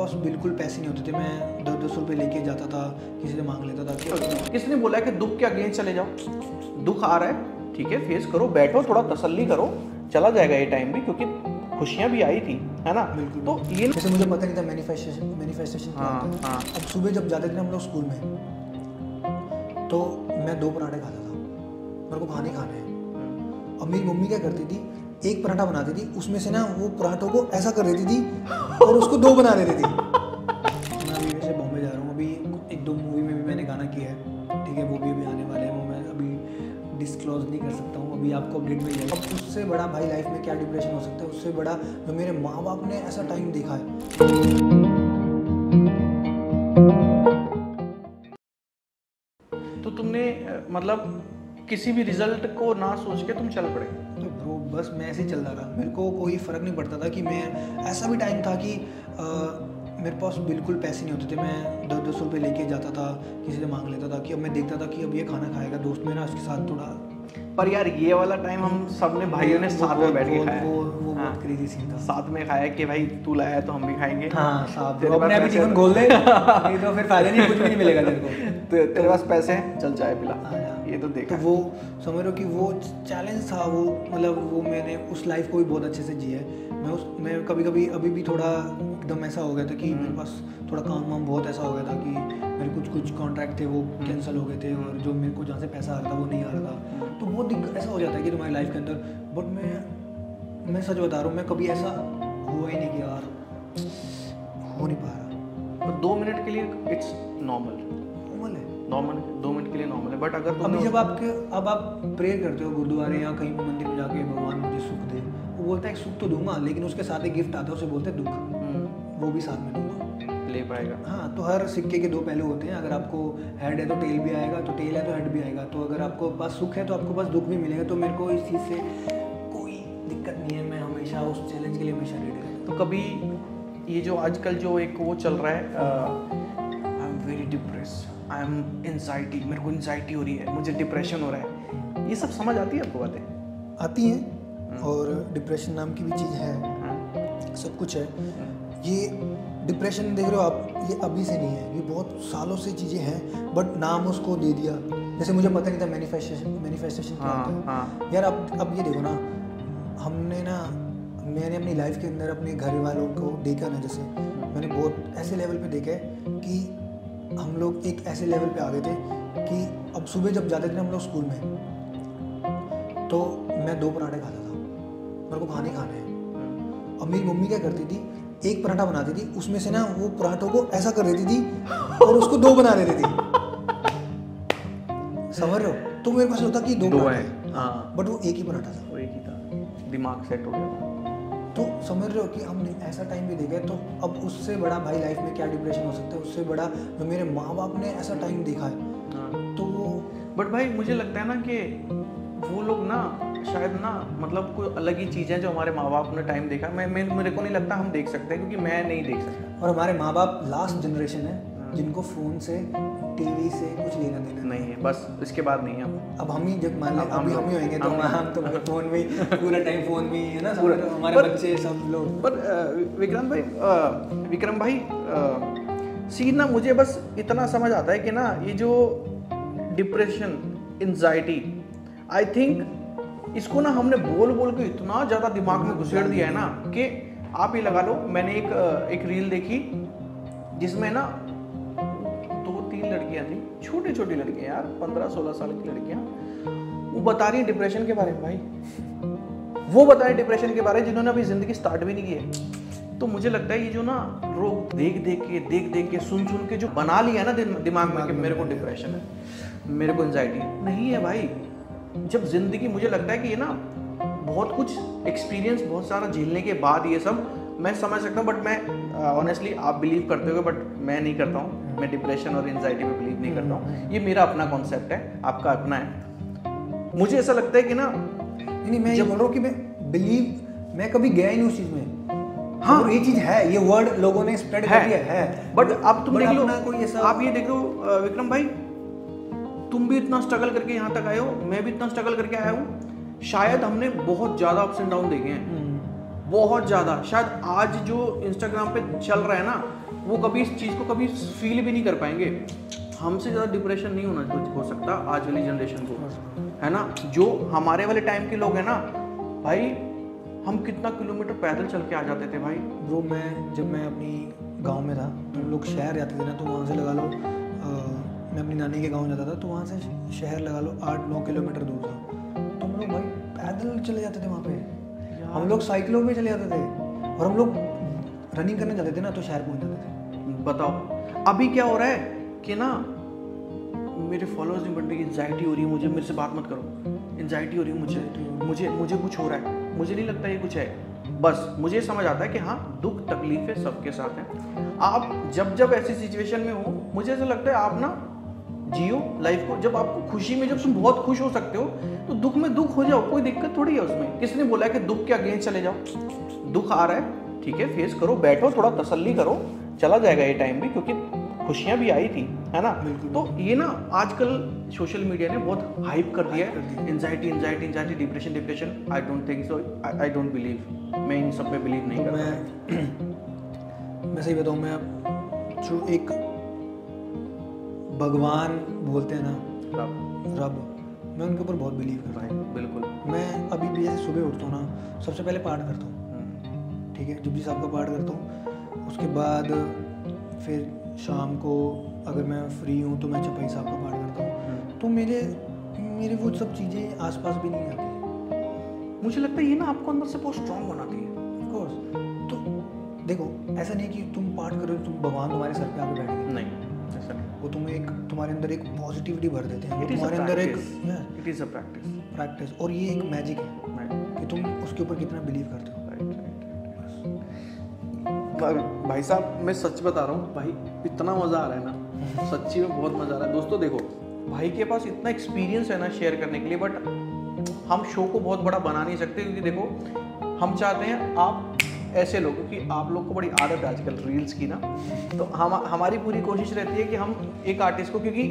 पास बिल्कुल पैसे नहीं होते थे, मैं 10-10 रुपये लेके जाता था, किसी से मांग लेता था। किसने बोला है कि दुख के अगेंस्ट चले जाओ? दुख आ रहा है, ठीक है, फेस करो, बैठो, थोड़ा तसल्ली करो, चला जाएगा ये टाइम भी, क्योंकि खुशियाँ भी आई थी, है ना। बिल्कुल। तो ये जैसे मुझे पता नहीं था मैनिफेस्टेशन क्या होता है। अब सुबह जब जाते थे हम लोग स्कूल में, तो मैं 2 पराठे खाता था, मेरे को खाने खाने हैं। अब मेरी मम्मी क्या करती थी, एक पराठा बनाती थी, उसमें से ना वो पराठों को ऐसा कर देती थी और उसको 2 बना देती थी। मैं अभी वैसे बॉम्बे जा रहा हूँ, अभी 1-2 मूवी में भी मैंने गाना किया है, ठीक है, वो भी अभी आने वाले हैं, वो मैं अभी डिस्क्लोज नहीं कर सकता हूँ, अभी आपको अपडेट मिल जाएगा। अब उससे बड़ा भाई लाइफ में क्या डिप्रेशन हो सकता है, उससे बड़ा जो मेरे माँ बाप ने ऐसा टाइम देखा है। तो तुमने मतलब किसी भी रिजल्ट को ना सोच के तुम चल पड़े? तो ब्रो बस मैं ऐसे ही चल रहा था, मेरे को कोई फ़र्क नहीं पड़ता था कि मैं, ऐसा भी टाइम था कि मेरे पास बिल्कुल पैसे नहीं होते थे, मैं 10-10 रुपये लेके जाता था, किसी से मांग लेता था कि अब मैं देखता था कि अब ये खाना खाएगा दोस्त मेरा, उसके साथ थोड़ा। पर यार ये वाला टाइम हम सब ने भाइयों ने साथ में बैठ के खाया, वो बहुत क्रेजी सीन था। साथ में खाया कि भाई तू लाया तो हम भी खाएंगे। हाँ साथ में, अपने अभी जीवन खोल दे, नहीं तो फिर फायदा नहीं, कुछ भी नहीं मिलेगा तेरे को। तेरे पास पैसे हैं, चल चाय पिला। ये तो देखा। तो वो समझ लो कि वो चैलेंज था, वो मतलब वो मैंने उस लाइफ को भी बहुत अच्छे से जिया है। मैं कभी कभी अभी भी थोड़ा एकदम ऐसा हो गया था कि मेरे पास थोड़ा काम वाम बहुत ऐसा हो गया था कि मेरे कुछ कॉन्ट्रैक्ट थे वो कैंसिल हो गए थे, और जो मेरे को जहाँ से पैसा आ रहा था वो नहीं आ रहा था, तो बहुत दिक्कत ऐसा हो जाता है कि तुम्हारी लाइफ के अंदर। बट मैं सच बता रहा हूँ, मैं कभी ऐसा हुआ ही नहीं कि यार हो नहीं पा रहा। तो 2 मिनट के लिए इट्स नॉर्मल है, 2 मिनट के लिए नॉर्मल है। बट अगर अभी जब अब आप प्रेयर करते हो गुरुद्वारे या कहीं मंदिर में जाके, भगवान मुझे सुख दे, वो बोलता है सुख तो दूंगा, लेकिन उसके साथ एक गिफ्ट आता है, उसे बोलते हैं दुख, वो भी साथ में दूंगा, ले पाएगा। हाँ, तो हर सिक्के के 2 पहलू होते हैं। अगर आपको हेड है तो टेल भी आएगा, तो टेल है तो हेड भी आएगा। तो अगर आपको पास सुख है तो आपको पास दुख भी मिलेगा। तो मेरे को इस चीज़ से कोई दिक्कत नहीं है, मैं हमेशा उस चैलेंज के लिए हमेशा रेडी रहता हूँ। तो कभी ये जो आजकल जो एक वो चल रहा है, I am very depress, I am anxiety, मेरे को एंजाइटी हो रही है, मुझे डिप्रेशन हो रहा है, ये सब समझ आती है आपको बातें? आती हैं, और डिप्रेशन नाम की भी चीज़ है, सब कुछ है। ये डिप्रेशन देख रहे हो आप, ये अभी से नहीं है, ये बहुत सालों से चीज़ें हैं, बट नाम उसको दे दिया। जैसे मुझे पता नहीं था मैनिफेस्टेशन क्या होता है। यार अब ये देखो ना, मैंने अपनी लाइफ के अंदर अपने घर वालों को देखा ना, जैसे मैंने बहुत ऐसे लेवल पे देखा है कि हम लोग एक ऐसे लेवल पे आ गए थे कि अब सुबह जब जाते थे हम लोग स्कूल में, तो मैं 2 पराठे खाता था, मेरे को खाने खाने हैं। अब मेरी मम्मी क्या करती थी, एक पराठा बनाती थी, उसमें से ना वो पराठों को ऐसा कर देती थी और उसको 2 बना देती थी। समझ रहे हो? तो मेरे पास होता कि 2 है, बट वो एक ही पराठा था, वो एक ही था, दिमाग सेट हो गया। तो समझ रहे हो कि हमने ऐसा टाइम भी देखा है। तो अब उससे बड़ा भाई लाइफ में क्या डिप्रेशन हो सकता है, उससे बड़ा जो मेरे माँ बाप ने ऐसा टाइम देखा है। तो वो बट भाई मुझे लगता है ना कि वो लोग ना शायद ना मतलब कोई अलग ही चीज़ है जो हमारे माँ बाप ने टाइम देखा। मेरे को नहीं लगता हम देख सकते हैं, क्योंकि मैं नहीं देख सकता। और हमारे माँ बाप लास्ट जनरेशन है जिनको फ़ोन से, टीवी से कुछ लेना देना नहीं है, बस इसके बाद नहीं है। अब हम ही जब मान लें अभी हम ही होंगे तो हम तो फ़ोन में पूरा टाइम फ़ोन में ही है ना, पूरा हमारे बच्चे सब लोग। पर विक्रम भाई सीन ना, मुझे बस इतना समझ आता है कि ना ये जो डिप्रेशन, एंजाइटी, आई थिंक इसको ना हमने बोल के इतना ज़्यादा दिमाग में घुसेड़ दिया है ना कि आप ही लगा लो। मैंने एक रील देखी जिसमें ना 2-3 लड़कियां थी, छोटी लड़कियां यार, 15-16 साल की लड़कियां, वो बता रही है डिप्रेशन के बारे में। भाई वो बता रही डिप्रेशन के बारे में जिन्होंने अभी जिंदगी स्टार्ट भी नहीं की है। तो मुझे लगता है ये जो ना लोग देख के सुन के जो बना लिया ना दिमाग में कि मेरे को डिप्रेशन है, मेरे को एंजाइटी है, नहीं है भाई। जब जिंदगी, मुझे लगता है कि ये ना बहुत कुछ एक्सपीरियंस, बहुत सारा झेलने के बाद ये सब मैं समझ सकता हूँ। बट मैं ऑनेस्टली, आप बिलीव करते हो बट मैं नहीं करता हूँ। मैं डिप्रेशन और एंजाइटी में बिलीव नहीं करता हूँ। ये मेरा अपना कॉन्सेप्ट है, आपका अपना है। मुझे ऐसा लगता है कि ना, नहीं, मैं ये बोल रहा हूँ कि मैं कभी गया ही नहीं उस चीज़ में। हाँ, ये चीज़ है, ये वर्ड लोगों ने स्प्रेड कर दिया है। बट अब तुम देख लो, कोई ऐसा, आप ये देख लो विक्रम भाई, तुम भी इतना स्ट्रगल करके यहाँ तक आए हो, मैं भी इतना स्ट्रगल करके आया हूँ। शायद हमने बहुत ज़्यादा अप्स एंड डाउन देखे हैं, बहुत ज़्यादा। शायद आज जो इंस्टाग्राम पे चल रहा है ना, वो कभी इस चीज़ को कभी फील भी नहीं कर पाएंगे। हमसे ज़्यादा डिप्रेशन नहीं होना हो सकता आज वाली जनरेशन को, है ना। जो हमारे वाले टाइम के लोग हैं ना भाई, हम कितना किलोमीटर पैदल चल के आ जाते थे भाई। ब्रो जब मैं अपनी गांव में था तो हम लोग शहर जाते थे ना, तो वहाँ से लगा लो मैं अपनी नानी के गांव जाता था, तो वहाँ से शहर लगा लो 8-9 किलोमीटर दूर था, तो हम लोग भाई पैदल चले जाते थे वहाँ पे। हम लोग साइकिलों पे चले जाते थे, और हम लोग रनिंग करने जाते थे ना तो शहर पहुँच जाते थे। बताओ अभी क्या हो रहा है कि ना मेरे फॉलोअर्स नहीं बढ़ रही, एंजाइटी हो रही है मुझे, मेरे से बात मत करो, एंजाइटी हो रही है मुझे कुछ हो रहा है। मुझे नहीं लगता ये कुछ है, बस मुझे समझ आता है कि हाँ दुख तकलीफें सबके साथ हैं। आप जब ऐसी सिचुएशन में हो, मुझे ऐसा लगता है आप ना जियो लाइफ को। जब आपको खुशी में, जब तुम बहुत खुश हो सकते हो तो दुख में दुख हो जाओ, कोई दिक्कत थोड़ी है उसमें। किसने बोला है कि दुख के अगेंस्ट चले जाओ? दुख आ रहा है ठीक है, फेस करो, बैठो, थोड़ा तसल्ली करो, चला जाएगा ये टाइम भी, क्योंकि खुशियां भी आई थी, है ना। तो ये ना आजकल सोशल मीडिया ने बहुत हाइप कर दिया है, anxiety, depression. I don't think so, I don't believe, मैं इन सब में बिलीव नहीं करता। मैं सही बताऊँ, मैं जो एक भगवान बोलते हैं ना, रब, मैं उनके ऊपर बहुत बिलीव करता हूँ। बिल्कुल। मैं अभी भी जैसे सुबह उठता हूँ ना, सबसे पहले पाठ करता हूँ, ठीक है, जपजी साहब का पाठ करता हूँ। उसके बाद फिर शाम को अगर मैं फ्री हूँ तो मैं चौपाई साहब का पाठ करता हूँ। तो मेरे वो सब चीज़ें आसपास भी नहीं आती। मुझे लगता है ये ना आपको अंदर से बहुत स्ट्रांग बनाती है। Of course. तो देखो, ऐसा नहीं है कि तुम पाठ करो तुम भगवान तुम्हारे सर पे आके बैठ गए, नहीं, ऐसा नहीं। वो तुम्हारे अंदर एक पॉजिटिविटी भर देते हैं, तुम्हारे अंदर एक इट इज अ प्रैक्टिस, और ये एक मैजिक है कि तुम उसके ऊपर कितना बिलीव करते हो। भाई साहब मैं सच बता रहा हूँ भाई, इतना मज़ा आ रहा है ना, सच्ची में बहुत मज़ा आ रहा है। दोस्तों देखो, भाई के पास इतना एक्सपीरियंस है ना शेयर करने के लिए, बट हम शो को बहुत बड़ा बना नहीं सकते, क्योंकि देखो हम चाहते हैं आप ऐसे लोग, क्योंकि आप लोग को बड़ी आदत है आजकल रील्स की ना, तो हमारी पूरी कोशिश रहती है कि हम एक आर्टिस्ट को, क्योंकि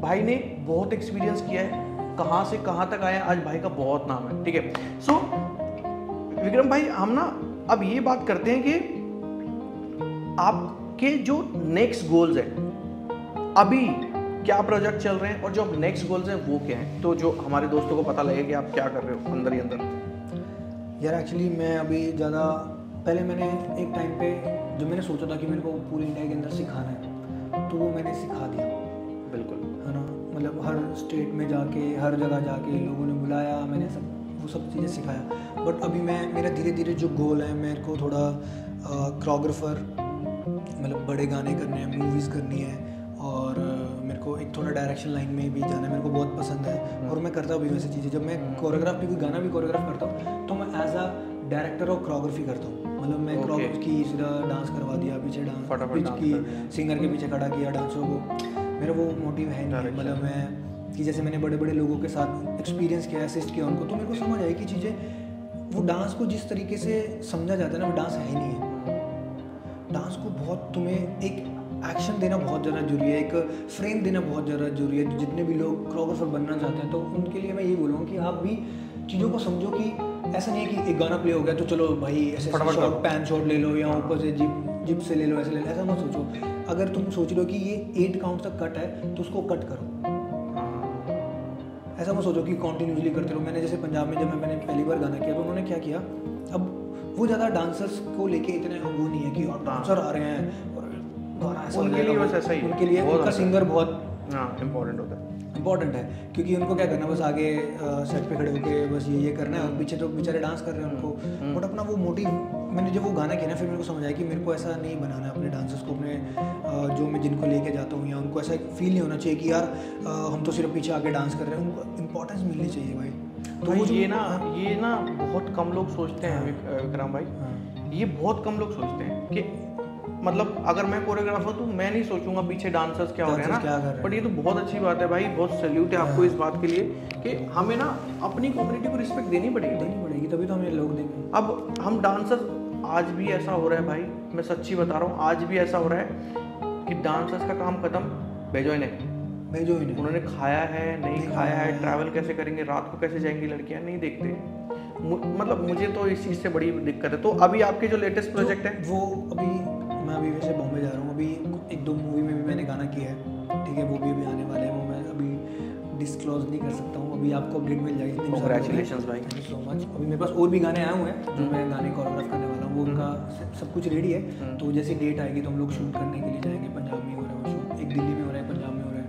भाई ने बहुत एक्सपीरियंस किया है, कहाँ से कहाँ तक आया, आज भाई का बहुत नाम है, ठीक है। सो विक्रम भाई, हम ना अब ये बात करते हैं कि आपके जो नेक्स्ट गोल्स हैं, अभी क्या प्रोजेक्ट चल रहे हैं, और जो अब नेक्स्ट गोल्स हैं वो क्या हैं, तो जो हमारे दोस्तों को पता लगे कि आप क्या कर रहे हो अंदर ही अंदर। यार एक्चुअली मैं अभी ज़्यादा, पहले मैंने एक टाइम पे जो मैंने सोचा था कि मेरे को पूरे इंडिया के अंदर सिखाना है, तो वो मैंने सिखा दिया। बिल्कुल, है ना, मतलब हर स्टेट में जाके, हर जगह जाके लोगों ने बुलाया, मैंने वो सब चीज़ें सिखाया। बट अभी मेरा धीरे धीरे जो गोल है, मेरे को थोड़ा कोरियोग्राफर, मतलब बड़े गाने करने हैं, मूवीज़ करनी है, और मेरे को एक थोड़ा डायरेक्शन लाइन में भी जाना है, मेरे को बहुत पसंद है, और मैं करता भी वैसी चीज़ें। जब मैं कोरियोग्राफ भी, गाना भी कोरियोग्राफ करता हूँ, तो मैं एज अ डायरेक्टर और कोरियोग्राफी करता हूँ। मतलब मैं कोरियोग्राफ की, सीधा डांस करवा दिया, पीछे डांस की, सिंगर के पीछे खड़ा किया डांसरों को। मेरा वो मोटिव है नहीं, मतलब मैं कि जैसे मैंने बड़े बड़े लोगों के साथ एक्सपीरियंस किया, असिस्ट किया उनको, तो मेरे को समझ आई कि चीज़ें, वो डांस को जिस तरीके से समझा जाता है ना, वो डांस है ही नहीं है। डांस को बहुत, तुम्हें एक एक्शन देना बहुत ज़्यादा जरूरी है, एक फ्रेम देना बहुत ज़्यादा जरूरी है। जितने भी लोग कोरियोग्राफर बनना चाहते हैं, तो उनके लिए मैं ये बोलूँगा कि आप भी चीज़ों को समझो कि ऐसा नहीं है कि एक गाना प्ले हो गया तो चलो भाई ऐसे शॉट, पैन शॉट ले लो, या ऊपर से जिप से ले लो, ऐसे ले लो, ऐसा मत सोचो। अगर तुम सोच लो कि ये 8 काउंट तक कट है तो उसको कट करो, ऐसा मत सोचो कि कॉन्टिन्यूसली करते रहो। मैंने जैसे पंजाब में जब मैंने पहली बार गाना किया, तो उन्होंने क्या किया, अब वो ज़्यादा डांसर्स को लेके इतने वो नहीं है कि और डांसर आ रहे हैं और गाना ऐसा, उनके लिए बस ऐसा ही, उनके लिए उनका सिंगर बहुत इम्पोर्टेंट होता है, इंपॉर्टेंट है, क्योंकि उनको क्या करना है, बस आगे सेट पे खड़े होकर बस ये करना है, और पीछे तो बेचारे डांस कर रहे हैं उनको। बट अपना वो मोटिव, मैंने जब वो गाना किया ना, फिर मेरे को समझ आया कि मेरे को ऐसा नहीं बनाना है अपने डांसर्स को, अपने जो मैं जिनको लेके जाता हूँ, या उनको ऐसा फील नहीं होना चाहिए कि यार हम तो सिर्फ पीछे आके डांस कर रहे हैं। उनको इंपॉर्टेंस मिलनी चाहिए भाई। तो भाई ये ना बहुत कम लोग सोचते हैं विक्रम भाई, ये बहुत कम लोग सोचते हैं कि मतलब अगर मैं कोरियोग्राफर तो मैं नहीं सोचूंगा पीछे डांसर्स क्या हो रहे हैं ना, बट ये तो बहुत अच्छी बात है भाई, बहुत सैल्यूट है आपको इस बात के लिए कि हमें ना अपनी कम्युनिटी को रिस्पेक्ट देनी पड़ेगी, तभी तो हमें लोग देंगे। अब हम डांसर्स, आज भी ऐसा हो रहा है भाई, मैं सच्ची बता रहा हूँ, आज भी ऐसा हो रहा है कि डांसर्स का काम खत्म, भेजो इन्हें, उन्होंने खाया है नहीं खाया है, ट्रैवल कैसे करेंगे, रात को कैसे जाएंगी लड़कियां, नहीं देखते। मतलब मुझे तो इस चीज़ से बड़ी दिक्कत है। तो अभी आपके जो लेटेस्ट प्रोजेक्ट है, वो अभी मैं अभी वैसे बॉम्बे जा रहा हूँ, अभी 1-2 मूवी में भी मैंने गाना किया है, ठीक है, वो भी अभी आने वाले हैं, वो मैं अभी डिस्क्लोज नहीं कर सकता हूँ, अभी आपको अपडेट मिल जाएगी। कांग्रेचुलेशंस भाई, थैंक यू सो मच। अभी मेरे पास और भी गाने आए हुए हैं जो मैं गाने कोरियोग्राफ करने वाला हूँ, वो उनका सब कुछ रेडी है। तो जैसे डेट आएगी तो हम लोग शूट करने के लिए जाएंगे। पंजाब में हो रहा है वो शूट, एक दिल्ली में हो रहा है, पंजाब में हो रहा है,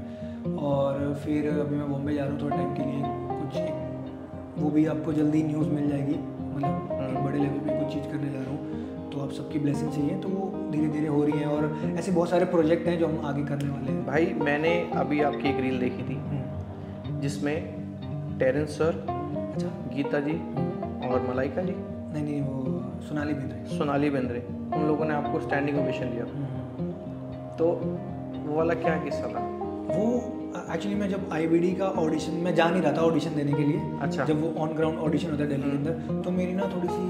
और फिर अभी मैं बॉम्बे जा रहा हूँ थोड़े टाइम के लिए, कुछ वो भी आपको जल्दी न्यूज़ मिल जाएगी, मतलब एक बड़े लेवल पे कुछ चीज़ करने जा रहा हूँ। तो आप सबकी ब्लेसिंग चाहिए, तो वो धीरे धीरे हो रही है, और ऐसे बहुत सारे प्रोजेक्ट हैं जो हम आगे करने वाले हैं। भाई मैंने अभी आपकी एक रील देखी थी जिसमें टेरेंस सर, अच्छा, गीता जी और मलाइका जी, नहीं वो सोनाली बेंद्रे, उन लोगों ने आपको स्टैंडिंग ओवेशन दिया, तो वो वाला क्या किस्सा था? वो एक्चुअली मैं जब IBD का ऑडिशन, मैं जा नहीं रहा था ऑडिशन देने के लिए। अच्छा। जब वो ऑन ग्राउंड ऑडिशन होता है दिल्ली के अंदर, तो मेरी ना थोड़ी सी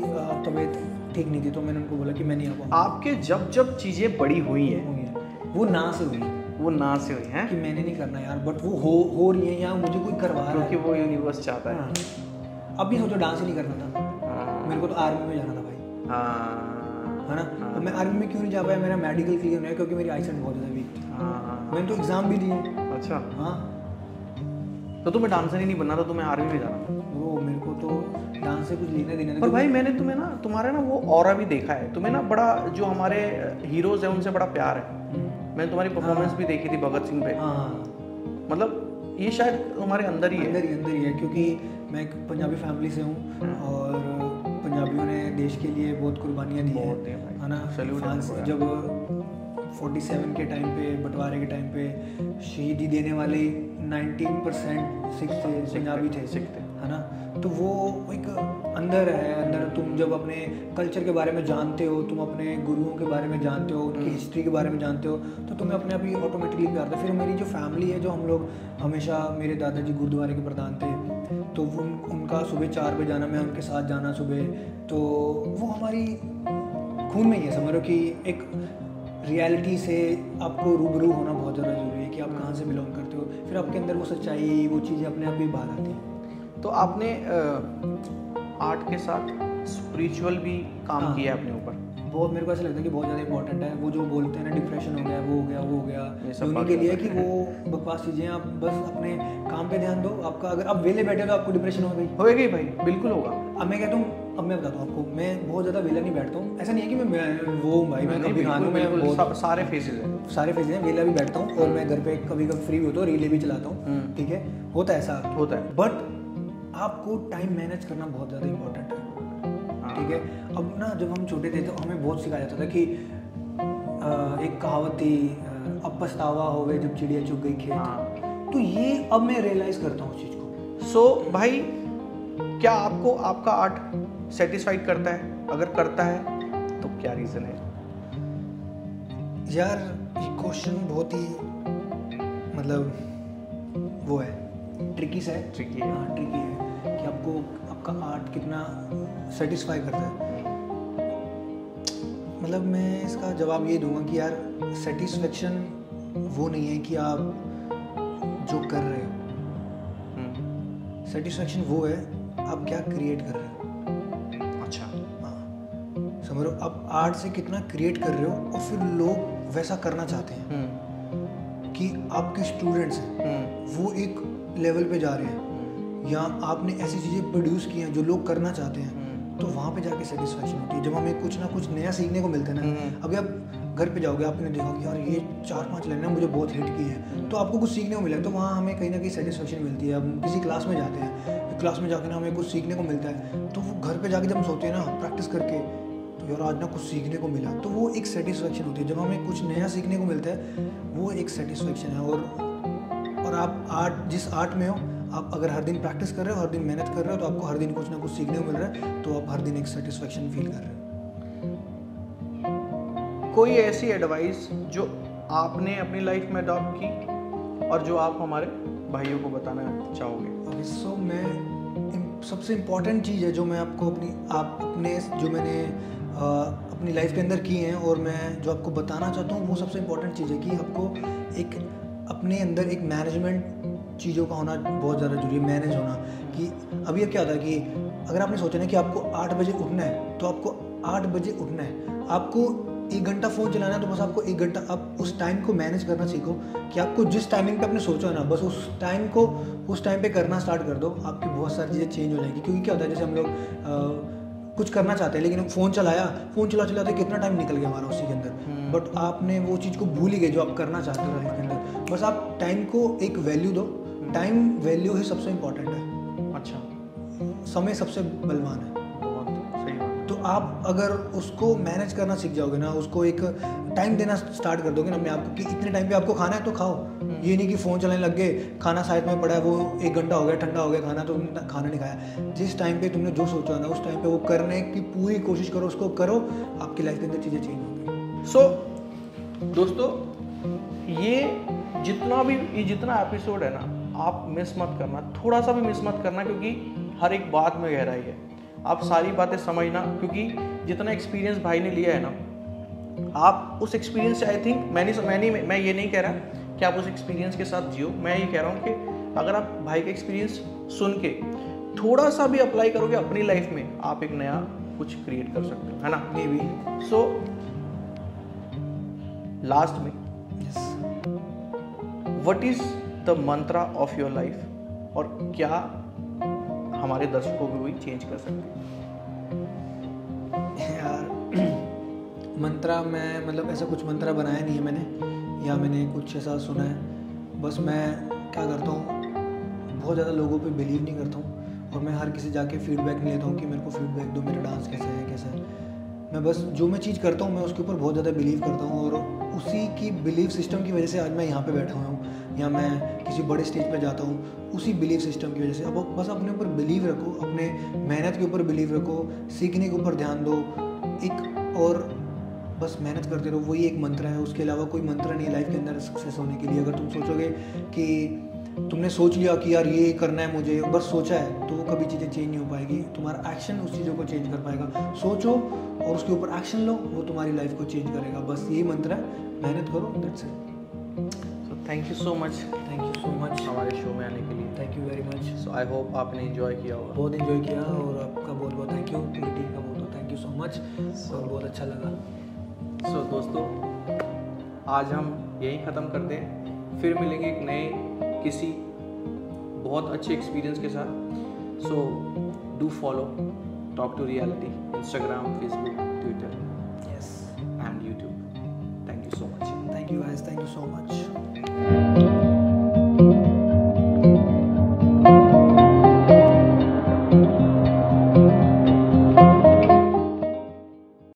तबीयत ठीक नहीं थी, तो मैंने उनको बोला कि मैं नहीं आ पाऊँगा। आपके जब जब चीज़ें बड़ी हुई हैं, वो ना से हुई, वो ना से हुई हैं कि मैंने नहीं करना यार, बट वो हो रही है, या मुझे कोई करवा रहा है, क्योंकि वो यूनिवर्स चाहता है। हाँ। अब भी सोचो, डांस ही नहीं करना था, मेरे को तो आर्मी में जाना था भाई, हाँ, है ना। तो मैं आर्मी में क्यों नहीं जा पाया, मेरा मेडिकल क्लियर नहीं है क्योंकि मेरी आईसाइट बहुत ज़्यादा वीक थी। मैंने तो एग्ज़ाम भी दिए। अच्छा, हाँ, तो तुम्हें डांसर ही नहीं बनना था, तुम्हें आर्मी में जाना था। वो मेरे को तो डांस से कुछ लेने देने। पर भाई मैंने तुम्हें ना, तुम्हारा ना वो ऑरा भी देखा है, तुम्हें ना बड़ा, जो हमारे हीरोज हैं उनसे बड़ा प्यार है। मैंने तुम्हारी परफॉर्मेंस भी देखी थी भगत सिंह पे। हाँ, मतलब ये शायद तुम्हारे अंदर ही है, क्योंकि मैं एक पंजाबी फैमिली से हूँ, और पंजाबियों ने देश के लिए बहुत कुर्बानियाँ दी है ना। जब 47 के टाइम पे, बंटवारे के टाइम पे शहीदी देने वाले 90% सिख थे, पंजाबी थे, है ना। तो वो एक अंदर है, अंदर तुम जब अपने कल्चर के बारे में जानते हो, तुम अपने गुरुओं के बारे में जानते हो, उनकी हिस्ट्री के बारे में जानते हो, तो तुम्हें अपने आप ही ऑटोमेटिकली प्यार था। फिर मेरी जो फैमिली है, जो हम लोग हमेशा, मेरे दादाजी गुरुद्वारे के प्रधान थे, तो उनका सुबह 4 बजे जाना, मैं उनके साथ जाना सुबह, तो वो हमारी खून में ही है। समझो कि एक रियलिटी से आपको रूबरू होना बहुत ज़्यादा ज़रूरी है, कि आप कहाँ से बिलोंग करते हो, फिर आपके अंदर वो सच्चाई, वो चीज़ें अपने आप ही बाहर आती हैं। तो आपने आर्ट के साथ स्पिरिचुअल भी काम किया है अपने ऊपर। बहुत, मेरे को ऐसा लगता है कि बहुत ज़्यादा इंपॉर्टेंट है। वो जो बोलते हैं ना, डिप्रेशन हो गया, वो हो गया, उन्हीं के लिए कि वो बकवास चीज़ें, आप बस अपने काम पे ध्यान दो। आपका अगर आप वेले बैठे तो आपको डिप्रेशन होगी भाई, बिल्कुल होगा। अब मैं कहता हूँ, अब मैं बताता हूँ आपको, मैं बहुत ज़्यादा वेला नहीं बैठता हूँ। ऐसा नहीं है कि मैं वो भाई, मैं कभी सारे फेजेस हैं, वेला भी बैठता हूँ, और मैं घर पे कभी कभी फ्री होता हूँ, रीले भी चलाता हूँ, ठीक है, होता है, ऐसा होता है। बट आपको टाइम मैनेज करना बहुत ज़्यादा इंपॉर्टेंट है, ठीक है। अब ना, जब हम छोटे थे तो हमें बहुत सिखाया जाता था कि एक कहावत थी, अब पछतावा हो गए जब चिड़िया चुग गई खेत। तो ये अब मैं रियलाइज करता हूँ उस चीज़ को। सो भाई, क्या आपको आपका आर्ट सेटिस्फाइड करता है? अगर करता है तो क्या रीज़न है? यार ये क्वेश्चन बहुत ही, मतलब वो है, ट्रिकी है। ट्रिकी है, हाँ, ट्रिकी है कि आपको आपका आर्ट कितना सेटिस्फाई करता है। मतलब मैं इसका जवाब ये दूंगा कि यार, सेटिस्फेक्शन वो नहीं है कि आप जो कर रहे हो, सेटिस्फेक्शन वो है आप क्या क्रिएट कर रहे हो। अच्छा, हाँ, समझ लो, आप आर्ट से कितना क्रिएट कर रहे हो, और फिर लोग वैसा करना चाहते हैं कि आपके स्टूडेंट्स हैं वो एक लेवल पे जा रहे हैं, या आपने ऐसी चीज़ें प्रोड्यूस की हैं जो लोग करना चाहते हैं, तो वहाँ पे जाके सेटिस्फेक्शन होती है। जब हमें कुछ ना कुछ नया सीखने को मिलता है ना। अभी आप घर पे जाओगे, आपने देखा कि यार ये 4-5 लाइनें मुझे बहुत हिट की है, तो आपको कुछ सीखने को मिला, तो वहाँ हमें कहीं ना कहीं सेटिस्फेक्शन मिलती है। हम किसी क्लास में जाते हैं, क्लास में जाके ना हमें कुछ सीखने को मिलता है, तो वो घर पे जाके जब हम सोते हैं ना प्रैक्टिस करके, तो यार आज ना कुछ सीखने को मिला, तो वो एक सेटिस्फेक्शन होती है। जब हमें कुछ नया सीखने को मिलता है, वो एक सेटिस्फेक्शन है। और आप आर्ट, जिस आर्ट में हो, आप अगर हर दिन प्रैक्टिस कर रहे हो, हर दिन मेहनत कर रहे हो, तो आपको हर दिन कुछ ना कुछ सीखने को मिल रहा है, तो आप हर दिन एक सेटिस्फेक्शन फील कर रहे हो। कोई ऐसी एडवाइस जो आपने अपनी लाइफ में अडॉप्ट की और जो आप हमारे भाइयों को बताना चाहोगे? सो मैं, सबसे इम्पॉर्टेंट चीज़ है जो मैं आपको जो मैंने अपनी लाइफ के अंदर की हैं, और मैं जो आपको बताना चाहता हूँ, वो सबसे इम्पॉर्टेंट चीज़ है कि आपको एक अपने अंदर एक मैनेजमेंट चीज़ों का होना बहुत ज़्यादा जरूरी है। मैनेज होना, कि अभी अब क्या होता है कि अगर आपने सोचा ना कि आपको 8 बजे उठना है, तो आपको 8 बजे उठना है। आपको 1 घंटा फ़ोन चलाना है तो बस आपको 1 घंटा, आप उस टाइम को मैनेज करना सीखो कि आपको जिस टाइमिंग पे आपने सोचा है ना, बस उस टाइम पे करना स्टार्ट कर दो, आपकी बहुत सारी चीज़ें चेंज हो जाएगी। क्योंकि क्या होता है, जैसे हम लोग कुछ करना चाहते हैं लेकिन फ़ोन चलाते कितना टाइम निकल गया हमारा उसी के अंदर, बट आपने वो चीज़ को भूल ही गए जो आप करना चाहते हो लाइफ के अंदर। बस आप टाइम को एक वैल्यू दो, टाइम वैल्यू ही सबसे इम्पोर्टेंट है। अच्छा, समय सबसे बलवान है। बहुत सही बात। तो आप अगर उसको मैनेज करना सीख जाओगे ना, उसको एक टाइम देना स्टार्ट कर दोगे ना अपने आप को कि इतने टाइम पे आपको खाना है तो खाओ। ये नहीं कि फ़ोन चलाने लग गए, खाना साइड में पड़ा है, वो 1 घंटा हो गया, ठंडा हो गया खाना, तो तुमने खाना नहीं खाया। जिस टाइम पे तुमने जो सोचा ना, उस टाइम पे वो करने की पूरी कोशिश करो, उसको करो, आपकी लाइफ के अंदर चीज़ें चेंज होंगी। सो दोस्तों, ये जितना एपिसोड है ना, आप मिस मत करना, थोड़ा सा भी मिस मत करना, क्योंकि हर एक बात में गहराई है। आप सारी बातें समझना, क्योंकि जितना एक्सपीरियंस भाई ने लिया है ना, आप उस एक्सपीरियंस से, आई थिंक मैं ये नहीं कह रहा कि आप उस एक्सपीरियंस के साथ जियो, मैं ये कह रहा हूँ कि अगर आप भाई का एक्सपीरियंस सुन के थोड़ा सा भी अप्लाई करोगे अपनी लाइफ में, आप एक नया कुछ क्रिएट कर सकते हो, है ना। May be. सो लास्ट में, what is the Mantra of your life, और क्या हमारे दर्शकों को भी चेंज कर सकते हैं यार? मंत्रा, मैं मतलब ऐसा कुछ मंत्रा बनाया नहीं है मैंने, या मैंने कुछ ऐसा सुना है। बस मैं क्या करता हूँ, बहुत ज़्यादा लोगों पे बिलीव नहीं करता हूँ, और मैं हर किसी जाके फीडबैक नहीं लेता हूँ कि मेरे को फीडबैक दो, मेरा डांस कैसा है। मैं बस जो मैं चीज़ करता हूँ, मैं उसके ऊपर बहुत ज़्यादा बिलीव करता हूँ, और उसी की बिलीव सिस्टम की वजह से आज मैं यहाँ पे बैठा हुआ हूँ, या मैं किसी बड़े स्टेज पे जाता हूँ, उसी बिलीव सिस्टम की वजह से। अब बस अपने ऊपर बिलीव रखो, अपने मेहनत के ऊपर बिलीव रखो, सीखने के ऊपर ध्यान दो, और बस मेहनत करते रहो। वही एक मंत्र है, उसके अलावा कोई मंत्र नहीं है लाइफ के अंदर सक्सेस होने के लिए। अगर तुम सोचोगे कि तुमने सोच लिया कि यार ये करना है मुझे, बस सोचा है, तो वो कभी चीज़ें चेंज नहीं हो पाएगी। तुम्हारा एक्शन उस चीज़ों को चेंज कर पाएगा। सोचो और उसके ऊपर एक्शन लो, वो तुम्हारी लाइफ को चेंज करेगा। बस यही मंत्र है, मेहनत करो, that's it. So thank you so much हमारे शो में आने के लिए। Thank you very much. So I hope आपने एंजॉय किया होगा। बहुत एंजॉय किया, और आपका बहुत बहुत थैंक यू, पूरी टीम का बहुत बहुत थैंक यू सो मच, और बहुत अच्छा लगा। सो दोस्तों, आज हम यहीं ख़त्म करते हैं, फिर मिलेंगे एक नए किसी बहुत अच्छे एक्सपीरियंस के साथ। So do follow Talk to Reality, Instagram, Facebook, Twitter, yes, and YouTube. Thank you so much. Thank you guys, thank you so much.